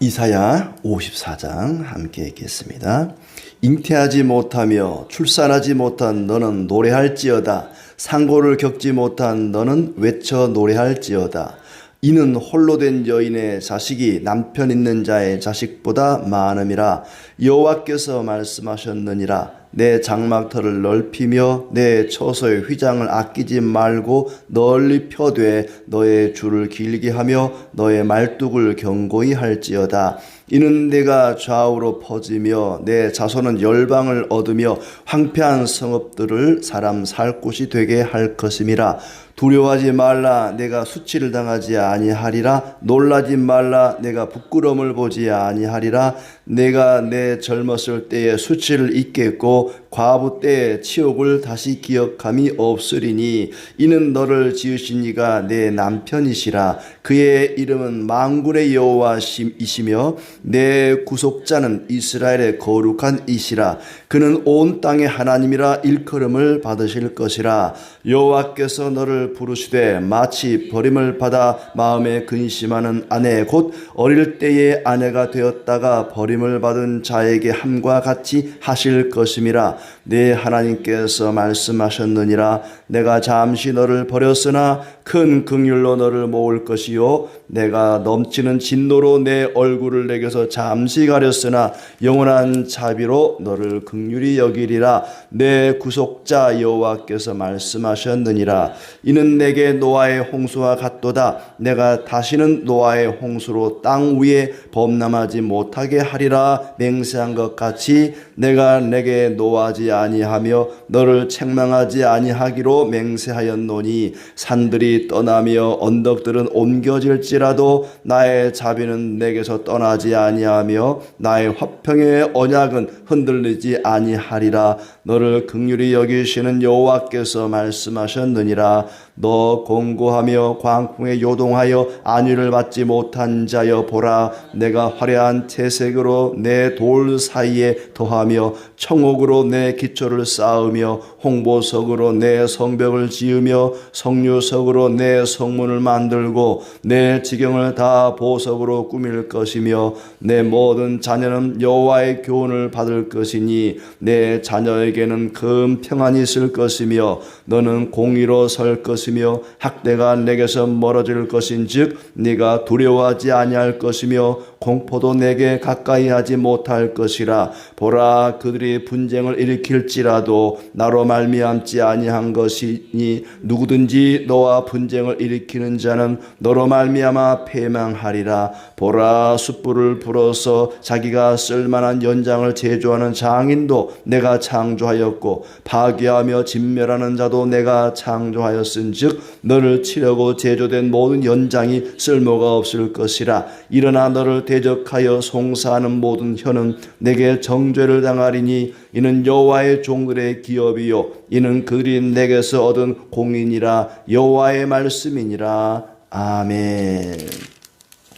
이사야 54장 함께 읽겠습니다. 잉태하지 못하며 출산하지 못한 너는 노래할지어다. 상고를 겪지 못한 너는 외쳐 노래할지어다. 이는 홀로 된 여인의 자식이 남편 있는 자의 자식보다 많음이라. 여호와께서 말씀하셨느니라. 내 장막터를 넓히며 내 처소의 휘장을 아끼지 말고 널리 펴되 너의 줄을 길게 하며 너의 말뚝을 견고히 할지어다. 이는 내가 좌우로 퍼지며 내 자손은 열방을 얻으며 황폐한 성읍들을 사람 살 곳이 되게 할 것임이라. 두려워하지 말라. 내가 수치를 당하지 아니하리라. 놀라지 말라. 내가 부끄러움을 보지 아니하리라. 내가 내 젊었을 때의 수치를 잊겠고 과부 때의 치욕을 다시 기억함이 없으리니 이는 너를 지으신 이가 내 남편이시라. 그의 이름은 만군의 여호와이시며 내 구속자는 이스라엘의 거룩한 이시라. 그는 온 땅의 하나님이라 일컬음을 받으실 것이라. 여호와께서 너를 부르시되 마치 버림을 받아 마음에 근심하는 아내 곧 어릴 때의 아내가 되었다가 버림을 받은 자에게 함과 같이 하실 것임이라. 내 하나님께서 말씀하셨느니라. 내가 잠시 너를 버렸으나 큰 긍휼로 너를 모을 것이요 내가 넘치는 진노로 내 얼굴을 내게서 잠시 가렸으나 영원한 자비로 너를 긍휼히 여기리라. 내 구속자 여호와께서 말씀하셨느니라. 이는 내게 노아의 홍수와 같도다. 내가 다시는 노아의 홍수로 땅 위에 범람하지 못하게 하리라 맹세한 것 같이 내가 내게 노하지 아니하며 너를 책망하지 아니하기로 맹세하였노니 산들이 떠나며 언덕들은 옮겨질지라도 나의 자비는 내게서 떠나지 아니하며 나의 화평의 언약은 흔들리지 아니하리라. 너를 긍휼히 여기시는 여호와께서 말씀하셨느니라. 너 공고하며 광풍에 요동하여 안위를 받지 못한 자여 보라. 내가 화려한 태색으로 내 돌 사이에 더하며 청옥으로 내 기초를 쌓으며 홍보석으로 내 성벽을 지으며 성류석으로 내 성문을 만들고 내 지경을 다 보석으로 꾸밀 것이며 내 모든 자녀는 여호와의 교훈을 받을 것이니 내 자녀에게는 큰 평안이 있을 것이며 너는 공의로 설 것이며 학대가 내게서 멀어질 것인즉 네가 두려워하지 아니할 것이며 공포도 내게 가까이 하지 못할 것이라. 보라, 그들이 분쟁을 일으킬지라도 나로 말미암지 아니한 것이니 누구든지 너와 분쟁을 일으키는 자는 너로 말미암아 패망하리라. 보라, 숯불을 불어서 자기가 쓸만한 연장을 제조하는 장인도 내가 창조하였고 파괴하며 진멸하는 자도 내가 창조하였은즉 너를 치려고 제조된 모든 연장이 쓸모가 없을 것이라. 일어나 너를 대적하여 송사하는 모든 혀는 내게 정죄를 당하리니 이는 여호와의 종들의 기업이요 이는 그들이 내게서 얻은 공인이라. 여호와의 말씀이니라. 아멘.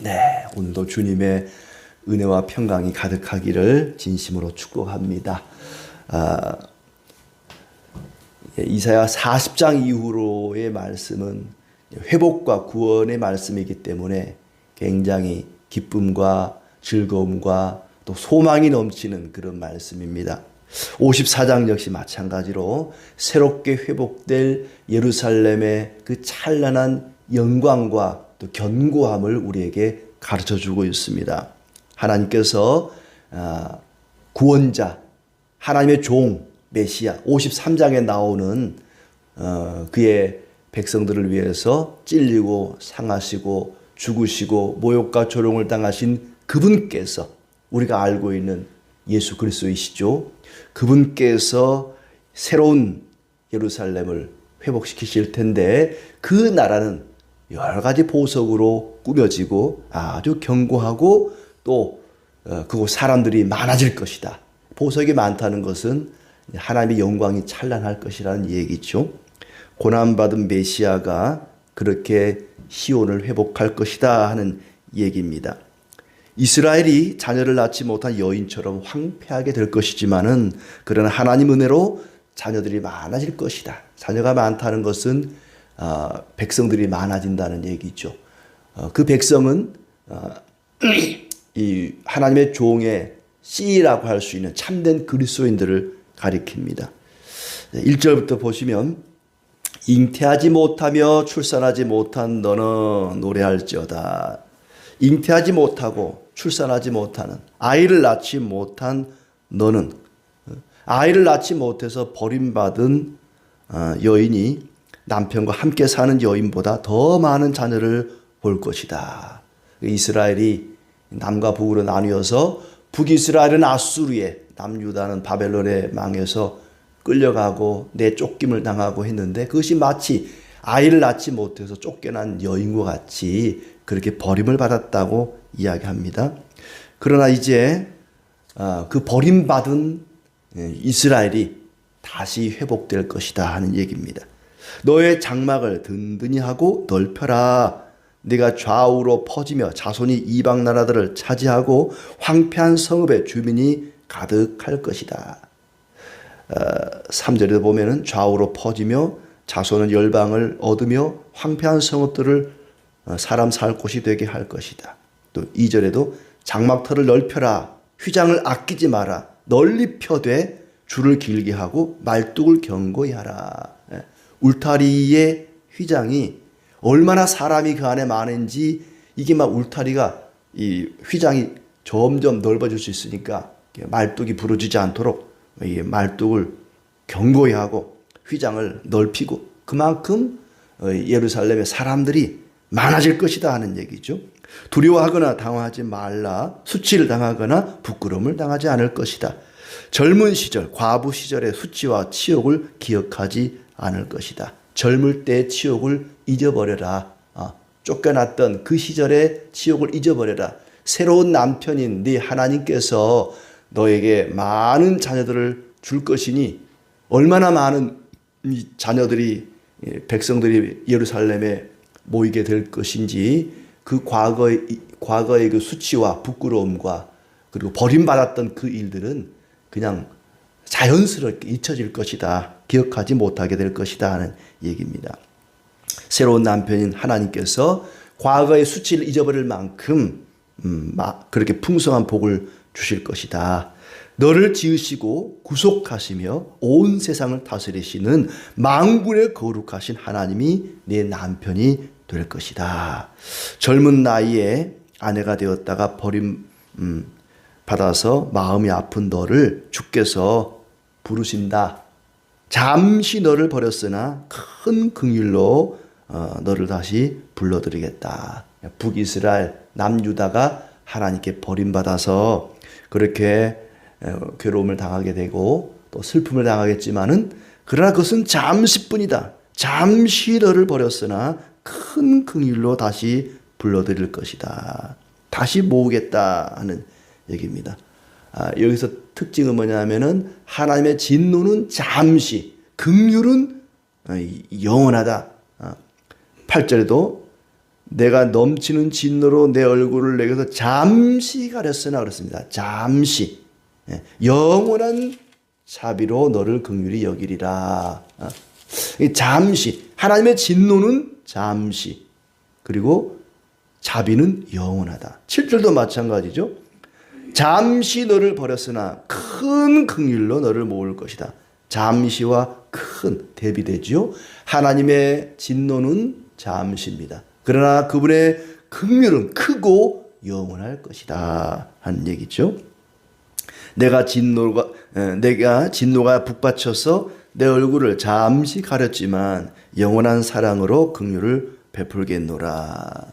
네, 오늘도 주님의 은혜와 평강이 가득하기를 진심으로 축복합니다. 이사야 40장 이후로의 말씀은 회복과 구원의 말씀이기 때문에 굉장히 기쁨과 즐거움과 또 소망이 넘치는 그런 말씀입니다. 54장 역시 마찬가지로 새롭게 회복될 예루살렘의 그 찬란한 영광과 또 견고함을 우리에게 가르쳐주고 있습니다. 하나님께서 구원자, 하나님의 종 메시아 53장에 나오는 그의 백성들을 위해서 찔리고 상하시고 죽으시고 모욕과 조롱을 당하신 그분께서 우리가 알고 있는 예수 그리스도이시죠. 그분께서 새로운 예루살렘을 회복시키실 텐데 그 나라는 여러 가지 보석으로 꾸며지고 아주 견고하고 또 그곳 사람들이 많아질 것이다. 보석이 많다는 것은 하나님의 영광이 찬란할 것이라는 얘기죠. 고난받은 메시아가 그렇게 시온을 회복할 것이다 하는 얘기입니다. 이스라엘이 자녀를 낳지 못한 여인처럼 황폐하게 될 것이지만은 그러나 하나님 은혜로 자녀들이 많아질 것이다. 자녀가 많다는 것은 백성들이 많아진다는 얘기죠. 그 백성은 이 하나님의 종의 씨라고 할 수 있는 참된 그리스도인들을 가리킵니다. 1절부터 보시면 잉태하지 못하며 출산하지 못한 너는 노래할지어다. 잉태하지 못하고 출산하지 못하는, 아이를 낳지 못한 너는, 아이를 낳지 못해서 버림받은 여인이 남편과 함께 사는 여인보다 더 많은 자녀를 볼 것이다. 이스라엘이 남과 북으로 나뉘어서 북이스라엘은 아수르에, 남유다는 바벨론에 망해서 끌려가고 내쫓김을 당하고 했는데, 그것이 마치 아이를 낳지 못해서 쫓겨난 여인과 같이 그렇게 버림을 받았다고 이야기합니다. 그러나 이제 그 버림받은 이스라엘이 다시 회복될 것이다 하는 얘기입니다. 너의 장막을 든든히 하고 넓혀라. 네가 좌우로 퍼지며 자손이 이방 나라들을 차지하고 황폐한 성읍의 주민이 가득할 것이다. 3절에 보면은 좌우로 퍼지며 자손은 열방을 얻으며 황폐한 성읍들을 사람 살 곳이 되게 할 것이다. 또 2절에도 장막터를 넓혀라. 휘장을 아끼지 마라. 널리 펴되 줄을 길게 하고 말뚝을 견고히 하라. 울타리의 휘장이 얼마나 사람이 그 안에 많은지, 이게 막 울타리가, 이 휘장이 점점 넓어질 수 있으니까 말뚝이 부러지지 않도록 이 말뚝을 견고히 하고 휘장을 넓히고, 그만큼 예루살렘의 사람들이 많아질 것이다 하는 얘기죠. 두려워하거나 당황하지 말라. 수치를 당하거나 부끄러움을 당하지 않을 것이다. 젊은 시절, 과부 시절의 수치와 치욕을 기억하지 않을 것이다. 젊을 때의 치욕을 잊어버려라. 쫓겨났던 그 시절의 치욕을 잊어버려라. 새로운 남편인 네 하나님께서 너에게 많은 자녀들을 줄 것이니, 얼마나 많은 자녀들이, 백성들이 예루살렘에 모이게 될 것인지, 그 과거의 그 수치와 부끄러움과 그리고 버림받았던 그 일들은 그냥 자연스럽게 잊혀질 것이다. 기억하지 못하게 될 것이다 하는 얘기입니다. 새로운 남편인 하나님께서 과거의 수치를 잊어버릴 만큼 그렇게 풍성한 복을 주실 것이다. 너를 지으시고 구속하시며 온 세상을 다스리시는 만군의 거룩하신 하나님이 네 남편이 될 것이다. 젊은 나이에 아내가 되었다가 버림 받아서 마음이 아픈 너를 주께서 부르신다. 잠시 너를 버렸으나 큰 긍휼로 너를 다시 불러드리겠다. 북이스라엘, 남유다가 하나님께 버림받아서 그렇게 괴로움을 당하게 되고 또 슬픔을 당하겠지만은, 그러나 그것은 잠시뿐이다. 잠시 너를 버렸으나 큰 긍휼로 다시 불러드릴 것이다. 다시 모으겠다 하는 얘기입니다. 여기서 특징은 뭐냐면은 하나님의 진노는 잠시, 긍휼은 영원하다. 8절에도 내가 넘치는 진노로 내 얼굴을 내게서 잠시 가렸으나 그렇습니다. 잠시. 영원한 자비로 너를 긍휼히 여기리라. 잠시. 하나님의 진노는 잠시. 그리고 자비는 영원하다. 7절도 마찬가지죠. 잠시 너를 버렸으나 큰 긍휼로 너를 모을 것이다. 잠시와 큰 대비되지요. 하나님의 진노는 잠시입니다. 그러나 그분의 긍휼은 크고 영원할 것이다 하는 얘기죠. 내가 진노가 북받쳐서 내 얼굴을 잠시 가렸지만 영원한 사랑으로 긍휼을 베풀겠노라.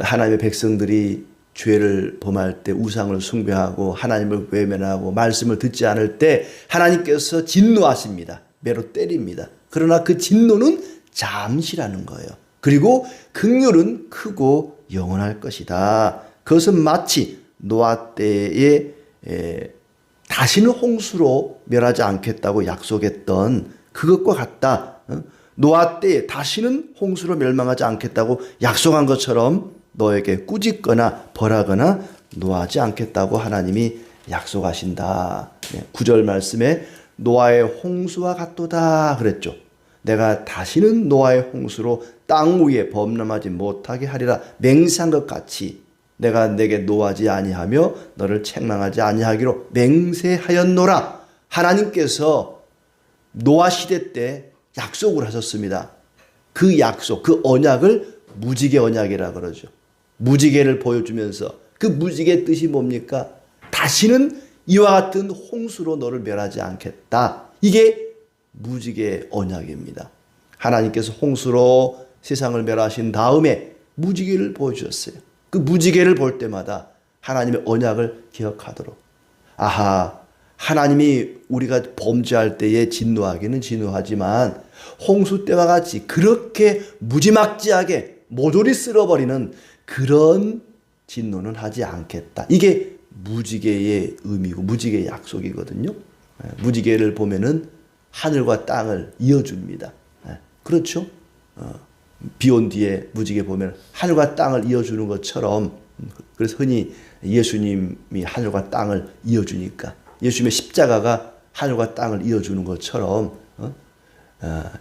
하나님의 백성들이 죄를 범할 때 우상을 숭배하고 하나님을 외면하고 말씀을 듣지 않을 때 하나님께서 진노하십니다. 매로 때립니다. 그러나 그 진노는 잠시라는 거예요. 그리고 긍휼은 크고 영원할 것이다. 그것은 마치 노아 때에 다시는 홍수로 멸하지 않겠다고 약속했던 그것과 같다. 노아 때에 다시는 홍수로 멸망하지 않겠다고 약속한 것처럼 너에게 꾸짖거나 벌하거나 노하지 않겠다고 하나님이 약속하신다. 9절 말씀에 노아의 홍수와 같도다 그랬죠. 내가 다시는 노아의 홍수로 땅 위에 범람하지 못하게 하리라 맹세한 것 같이 내가 내게 노하지 아니하며 너를 책망하지 아니하기로 맹세하였노라. 하나님께서 노아 시대 때 약속을 하셨습니다. 그 약속, 그 언약을 무지개 언약이라 그러죠. 무지개를 보여주면서 그 무지개의 뜻이 뭡니까? 다시는 이와 같은 홍수로 너를 멸하지 않겠다. 이게 무지개 언약입니다. 하나님께서 홍수로 세상을 멸하신 다음에 무지개를 보여주셨어요. 그 무지개를 볼 때마다 하나님의 언약을 기억하도록. 아하, 하나님이 우리가 범죄할 때에 진노하기는 진노하지만 홍수 때와 같이 그렇게 무지막지하게 모조리 쓸어버리는 그런 진노는 하지 않겠다. 이게 무지개의 의미고 무지개의 약속이거든요. 무지개를 보면은 하늘과 땅을 이어줍니다. 그렇죠? 비 온 뒤에 무지개 보면 하늘과 땅을 이어주는 것처럼, 그래서 흔히 예수님이 하늘과 땅을 이어주니까 예수님의 십자가가 하늘과 땅을 이어주는 것처럼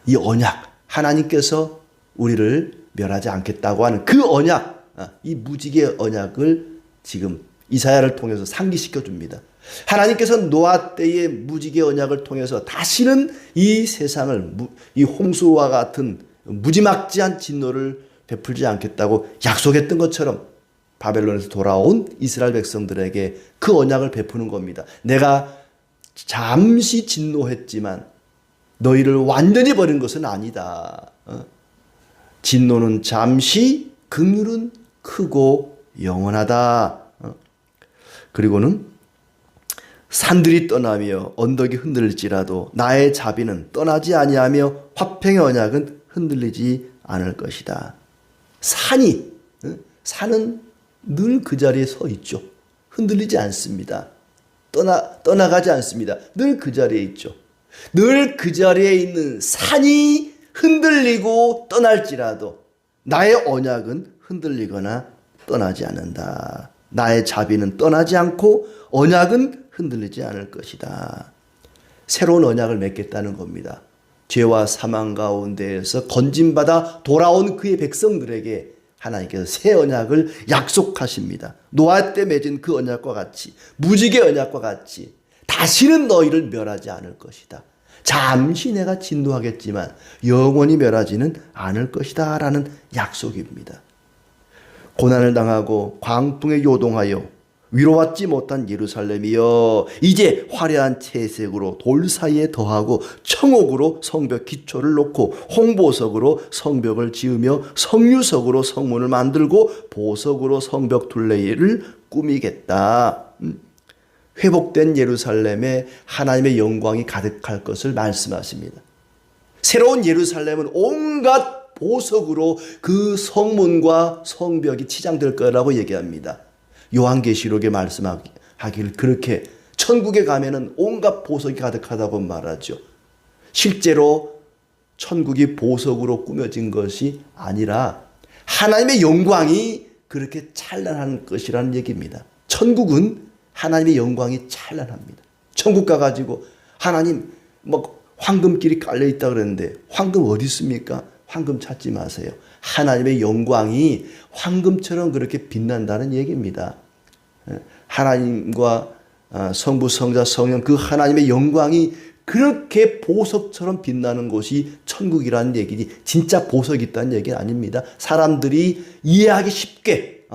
이 언약, 하나님께서 우리를 멸하지 않겠다고 하는 그 언약, 이 무지개 언약을 지금 이사야를 통해서 상기시켜 줍니다. 하나님께서 노아 때의 무지개 언약을 통해서 다시는 이 세상을 이 홍수와 같은 무지막지한 진노를 베풀지 않겠다고 약속했던 것처럼 바벨론에서 돌아온 이스라엘 백성들에게 그 언약을 베푸는 겁니다. 내가 잠시 진노했지만 너희를 완전히 버린 것은 아니다. 진노는 잠시, 긍휼은 크고 영원하다. 그리고는 산들이 떠나며 언덕이 흔들릴지라도 나의 자비는 떠나지 아니하며 화평의 언약은 흔들리지 않을 것이다. 산은 늘 그 자리에 서 있죠. 흔들리지 않습니다. 떠나가지 않습니다. 늘 그 자리에 있죠. 늘 그 자리에 있는 산이 흔들리고 떠날지라도 나의 언약은 흔들리거나 떠나지 않는다. 나의 자비는 떠나지 않고 언약은 흔들리지 않을 것이다. 새로운 언약을 맺겠다는 겁니다. 죄와 사망 가운데에서 건짐받아 돌아온 그의 백성들에게 하나님께서 새 언약을 약속하십니다. 노아 때 맺은 그 언약과 같이, 무지개 언약과 같이 다시는 너희를 멸하지 않을 것이다. 잠시 내가 진노하겠지만 영원히 멸하지는 않을 것이다 라는 약속입니다. 고난을 당하고 광풍에 요동하여 위로받지 못한 예루살렘이여, 이제 화려한 채색으로 돌 사이에 더하고 청옥으로 성벽 기초를 놓고 홍보석으로 성벽을 지으며 성유석으로 성문을 만들고 보석으로 성벽 둘레를 꾸미겠다. 회복된 예루살렘에 하나님의 영광이 가득할 것을 말씀하십니다. 새로운 예루살렘은 온갖 보석으로 그 성문과 성벽이 치장될 거라고 얘기합니다. 요한계시록에 말씀하기를 그렇게 천국에 가면은 온갖 보석이 가득하다고 말하죠. 실제로 천국이 보석으로 꾸며진 것이 아니라 하나님의 영광이 그렇게 찬란한 것이라는 얘기입니다. 천국은 하나님의 영광이 찬란합니다. 천국 가가지고 하나님 황금길이 깔려있다 그랬는데 황금 어디 있습니까? 황금 찾지 마세요. 하나님의 영광이 황금처럼 그렇게 빛난다는 얘기입니다. 하나님과 성부, 성자, 성령 그 하나님의 영광이 그렇게 보석처럼 빛나는 곳이 천국이라는 얘기지 진짜 보석이 있다는 얘기는 아닙니다. 사람들이 이해하기 쉽게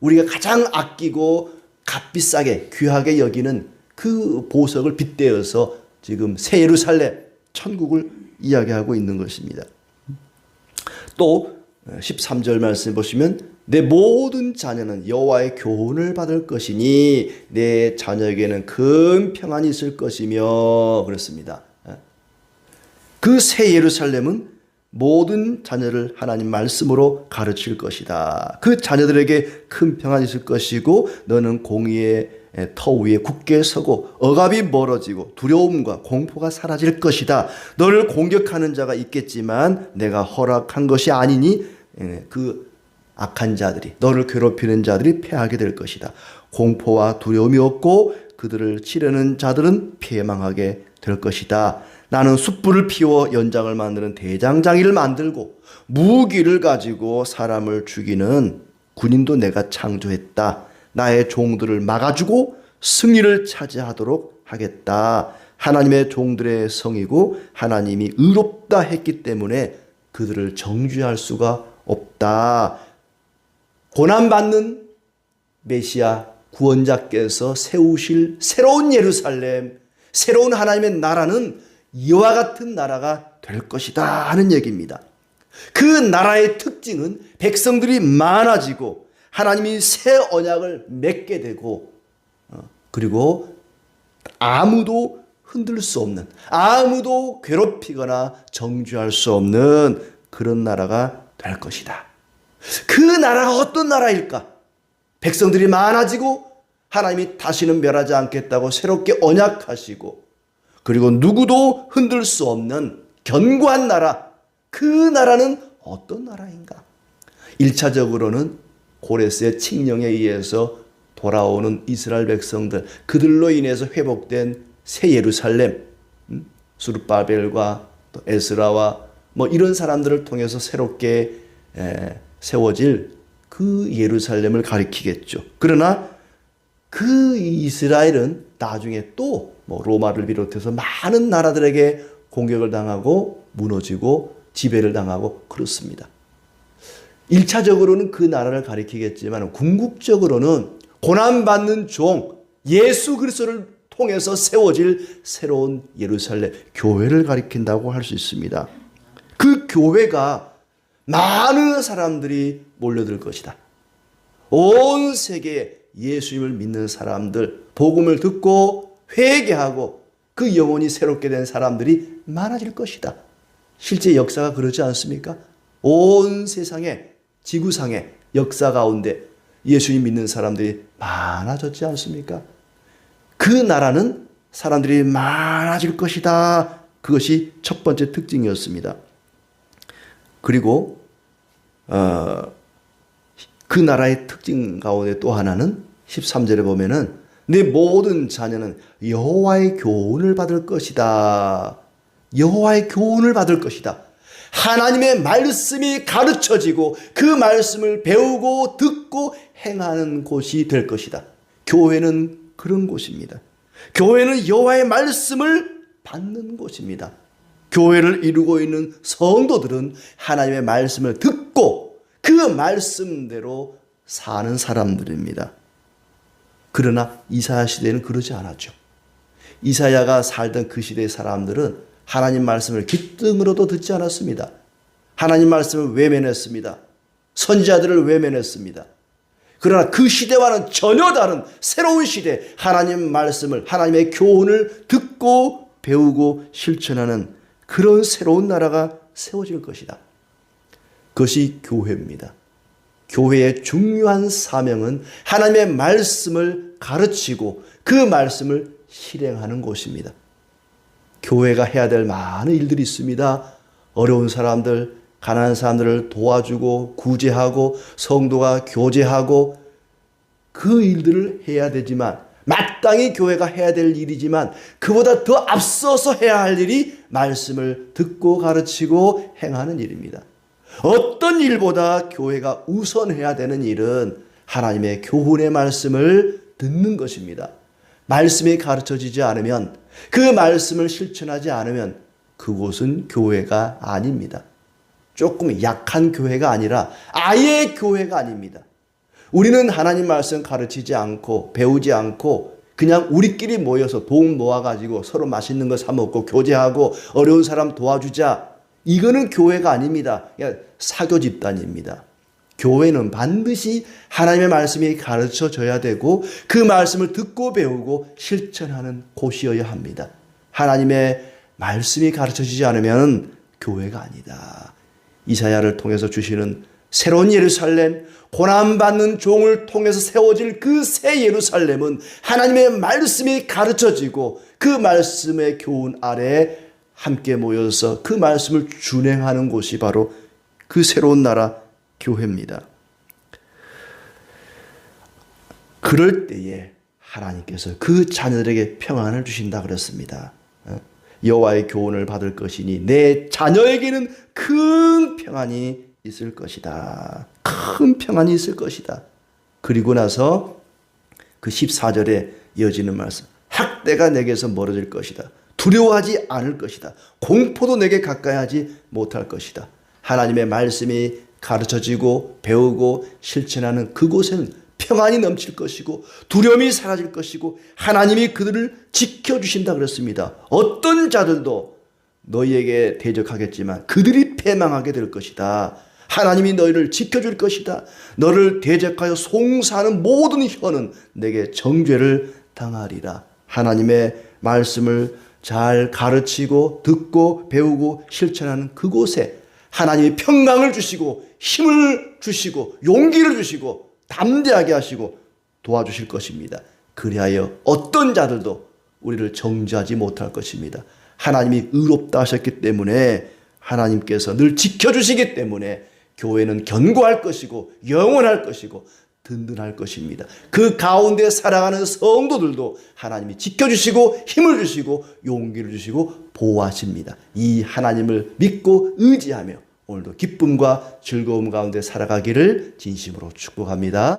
우리가 가장 아끼고 값비싸게 귀하게 여기는 그 보석을 빗대어서 지금 새 예루살렘 천국을 이야기하고 있는 것입니다. 또 13절 말씀 보시면 내 모든 자녀는 여호와의 교훈을 받을 것이니 내 자녀에게는 큰 평안이 있을 것이며 그렇습니다. 그 새 예루살렘은 모든 자녀를 하나님 말씀으로 가르칠 것이다. 그 자녀들에게 큰 평안이 있을 것이고 너는 공의의 터 위에 굳게 서고 억압이 멀어지고 두려움과 공포가 사라질 것이다. 너를 공격하는 자가 있겠지만 내가 허락한 것이 아니니 그 악한 자들이 너를 괴롭히는 자들이 패하게 될 것이다. 공포와 두려움이 없고 그들을 치려는 자들은 패망하게 될 것이다. 나는 숯불을 피워 연장을 만드는 대장장이를 만들고 무기를 가지고 사람을 죽이는 군인도 내가 창조했다. 나의 종들을 막아주고 승리를 차지하도록 하겠다. 하나님의 종들의 성이고 하나님이 의롭다 했기 때문에 그들을 정죄할 수가 없다. 고난받는 메시아 구원자께서 세우실 새로운 예루살렘, 새로운 하나님의 나라는 이와 같은 나라가 될 것이다 하는 얘기입니다. 그 나라의 특징은 백성들이 많아지고 하나님이 새 언약을 맺게 되고 그리고 아무도 흔들 수 없는, 아무도 괴롭히거나 정죄할 수 없는 그런 나라가 될 것이다. 그 나라가 어떤 나라일까? 백성들이 많아지고 하나님이 다시는 멸하지 않겠다고 새롭게 언약하시고 그리고 누구도 흔들 수 없는 견고한 나라, 그 나라는 어떤 나라인가? 1차적으로는 고레스의 칙령에 의해서 돌아오는 이스라엘 백성들, 그들로 인해서 회복된 새 예루살렘, 수르바벨과 또 에스라와 이런 사람들을 통해서 새롭게 세워질 그 예루살렘을 가리키겠죠. 그러나 그 이스라엘은 나중에 또 로마를 비롯해서 많은 나라들에게 공격을 당하고 무너지고 지배를 당하고 그렇습니다. 1차적으로는 그 나라를 가리키겠지만 궁극적으로는 고난받는 종 예수 그리스도를 통해서 세워질 새로운 예루살렘, 교회를 가리킨다고 할 수 있습니다. 그 교회가 많은 사람들이 몰려들 것이다. 온 세계에 예수님을 믿는 사람들, 복음을 듣고 회개하고 그 영혼이 새롭게 된 사람들이 많아질 것이다. 실제 역사가 그러지 않습니까? 온 세상에, 지구상에 역사 가운데 예수님 믿는 사람들이 많아졌지 않습니까? 그 나라는 사람들이 많아질 것이다. 그것이 첫 번째 특징이었습니다. 그리고 그 나라의 특징 가운데 또 하나는 13절에 보면은 내 모든 자녀는 여호와의 교훈을 받을 것이다. 여호와의 교훈을 받을 것이다. 하나님의 말씀이 가르쳐지고 그 말씀을 배우고 듣고 행하는 곳이 될 것이다. 교회는 그런 곳입니다. 교회는 여호와의 말씀을 받는 곳입니다. 교회를 이루고 있는 성도들은 하나님의 말씀을 듣고 그 말씀대로 사는 사람들입니다. 그러나 이사야 시대는 그러지 않았죠. 이사야가 살던 그 시대의 사람들은 하나님 말씀을 귓등으로도 듣지 않았습니다. 하나님 말씀을 외면했습니다. 선지자들을 외면했습니다. 그러나 그 시대와는 전혀 다른 새로운 시대, 하나님 말씀을, 하나님의 교훈을 듣고 배우고 실천하는 그런 새로운 나라가 세워질 것이다. 그것이 교회입니다. 교회의 중요한 사명은 하나님의 말씀을 가르치고 그 말씀을 실행하는 곳입니다. 교회가 해야 될 많은 일들이 있습니다. 어려운 사람들, 가난한 사람들을 도와주고 구제하고 성도가 교제하고 그 일들을 해야 되지만 마땅히 교회가 해야 될 일이지만 그보다 더 앞서서 해야 할 일이 말씀을 듣고 가르치고 행하는 일입니다. 어떤 일보다 교회가 우선해야 되는 일은 하나님의 교훈의 말씀을 듣는 것입니다. 말씀이 가르쳐지지 않으면, 그 말씀을 실천하지 않으면 그곳은 교회가 아닙니다. 조금 약한 교회가 아니라 아예 교회가 아닙니다. 우리는 하나님 말씀 가르치지 않고 배우지 않고 그냥 우리끼리 모여서 돈 모아가지고 서로 맛있는 거 사 먹고 교제하고 어려운 사람 도와주자. 이거는 교회가 아닙니다. 그냥 사교 집단입니다. 교회는 반드시 하나님의 말씀이 가르쳐져야 되고 그 말씀을 듣고 배우고 실천하는 곳이어야 합니다. 하나님의 말씀이 가르쳐지지 않으면 교회가 아니다. 이사야를 통해서 주시는 새로운 예루살렘, 고난받는 종을 통해서 세워질 그 새 예루살렘은 하나님의 말씀이 가르쳐지고 그 말씀의 교훈 아래에 함께 모여서 그 말씀을 준행하는 곳이 바로 그 새로운 나라 교회입니다. 그럴 때에 하나님께서 그 자녀들에게 평안을 주신다 그랬습니다. 여호와의 교훈을 받을 것이니 내 자녀에게는 큰 평안이 있을 것이다. 큰 평안이 있을 것이다. 그리고 나서 그 14절에 이어지는 말씀. 학대가 내게서 멀어질 것이다. 두려워하지 않을 것이다. 공포도 내게 가까이 하지 못할 것이다. 하나님의 말씀이 가르쳐지고 배우고 실천하는 그곳에는 평안이 넘칠 것이고 두려움이 사라질 것이고 하나님이 그들을 지켜주신다 그랬습니다. 어떤 자들도 너희에게 대적하겠지만 그들이 패망하게 될 것이다. 하나님이 너희를 지켜줄 것이다. 너를 대적하여 송사하는 모든 혀는 내게 정죄를 당하리라. 하나님의 말씀을 잘 가르치고 듣고 배우고 실천하는 그곳에 하나님이 평강을 주시고 힘을 주시고 용기를 주시고 담대하게 하시고 도와주실 것입니다. 그리하여 어떤 자들도 우리를 정죄하지 못할 것입니다. 하나님이 의롭다 하셨기 때문에 하나님께서 늘 지켜주시기 때문에 교회는 견고할 것이고 영원할 것이고 든든할 것입니다. 그 가운데 살아가는 성도들도 하나님이 지켜주시고 힘을 주시고 용기를 주시고 보호하십니다. 이 하나님을 믿고 의지하며 오늘도 기쁨과 즐거움 가운데 살아가기를 진심으로 축복합니다.